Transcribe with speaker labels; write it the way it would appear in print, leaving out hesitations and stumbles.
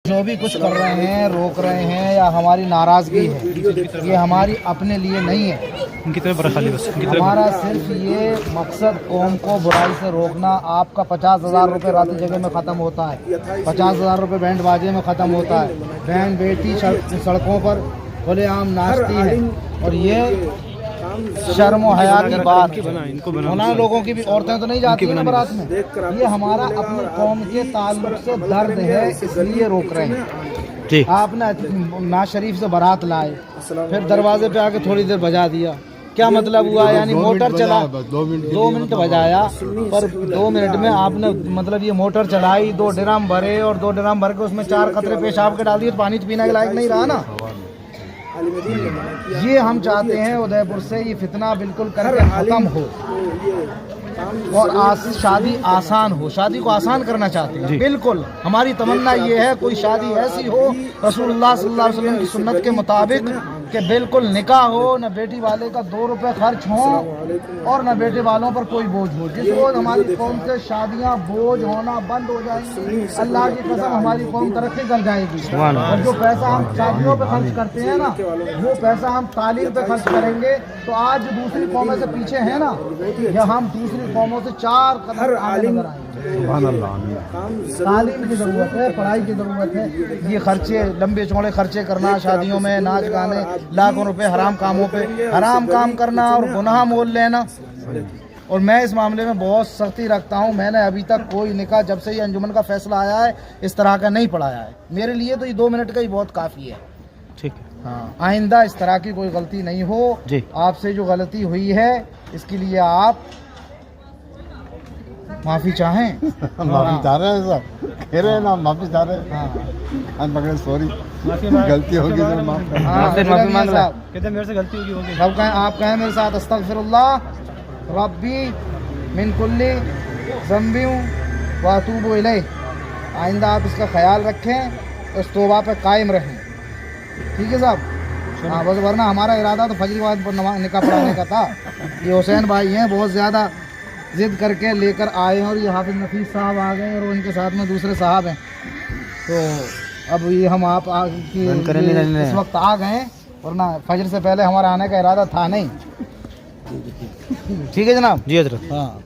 Speaker 1: जो भी कुछ कर रहे हैं, रोक रहे हैं या हमारी नाराज़गी है, ये हमारी अपने लिए नहीं है। हमारा सिर्फ ये मकसद कौम को बुराई से रोकना। आपका 50,000 रुपये रात जगह में ख़त्म होता है, 50,000 रुपये बैंड बाजे में ख़त्म होता है। बहन बेटी सड़कों पर खुलेआम नाचती है, और ये शर्म और हया की बात है। लोगों की भी औरतें तो नहीं जाती हैं बारात में। ये हमारा अपनी कौम के ताल्लुक से दर्द है, इसलिए रोक रहे हैं। आपने नाज शरीफ से बारात लाए, फिर दरवाजे पे आके थोड़ी देर बजा दिया, क्या मतलब हुआ? यानी मोटर चला 2 मिनट बजाया, पर 2 मिनट में आपने मतलब ये मोटर चलाई, 2 ड्रम भरे, और 2 ड्रम भर के उसमें 4 कतरे पेशाब के डाल दिए, तो पानी पीने के लायक नहीं रहा ना। ये हम चाहते हैं उदयपुर से ये फितना बिल्कुल करके खत्म हो, और शादी आसान हो। शादी को आसान करना चाहते हैं बिल्कुल। हमारी तमन्ना ये है कोई शादी ऐसी हो रसूलुल्लाह सल्लल्लाहु अलैहि वसल्लम की सुन्नत के मुताबिक कि बिल्कुल निकाह हो, न बेटी वाले का 2 रुपए खर्च हो, और न बेटे वालों पर कोई बोझ हो। जिस रोज हमारी कौम से शादियां बोझ होना बंद हो जाएंगी, अल्लाह की कसम हमारी कौम तरक्की कर जाएगी। और जो पैसा हम शादियों पे खर्च करते हैं ना, वो पैसा हम तालीम पे खर्च करेंगे, तो आज जो दूसरी कौमें से पीछे है ना, या हम दूसरी कौमों से 4 कदम आगे नजर आएंगे। तालीम की ज़रूरत है, पढ़ाई की ज़रूरत है। ये खर्चे, लंबे चौड़े खर्चे करना शादियों में, नाच गाने, लाखों रुपए हराम कामों पे, हराम काम करना और गुनाह मोल लेना। और मैं इस मामले में बहुत सख्ती रखता हूँ। मैंने अभी तक कोई निकाह, जब से ये अंजुमन का फैसला आया है, इस तरह का नहीं पढ़ाया है। मेरे लिए तो ये 2 मिनट का ही बहुत काफ़ी है।
Speaker 2: ठीक है,
Speaker 1: हाँ, आइंदा इस तरह की कोई गलती नहीं हो। आपसे जो गलती हुई है इसके लिए आप माफ़ी चाहें।
Speaker 3: माफ़ी चाह रहे हैं सर, कह रहे हैं ना, माफ़ी चाह रहे हैं। हाँ पकड़े, सॉरी, गलती होगी तो
Speaker 2: माफ़ी मांग रहा, कहते मेरे से गलती होगी।
Speaker 1: सब कहें, आप कहें मेरे साथ, अस्तगफिरुल्लाह रब्बी मिन कुल्ली ज़ंबी व अतूबु इलैह। आइंदा आप इसका ख्याल रखें, इस तौबा पे कायम रहें। ठीक है साहब? हाँ, बस वरना हमारा इरादा तो फजर बाद निकाह पढ़ाने का था। ये हुसैन भाई हैं, बहुत ज़्यादा ज़िद करके लेकर आए हैं, और ये हाफिज़ नफीस साहब आ गए, और उनके साथ में दूसरे साहब हैं। तो अब ये हम आप इस वक्त आ गए, वरना फजर से पहले हमारा आने का इरादा था नहीं। ठीक है जनाब?
Speaker 2: जी हजरत।
Speaker 1: हाँ।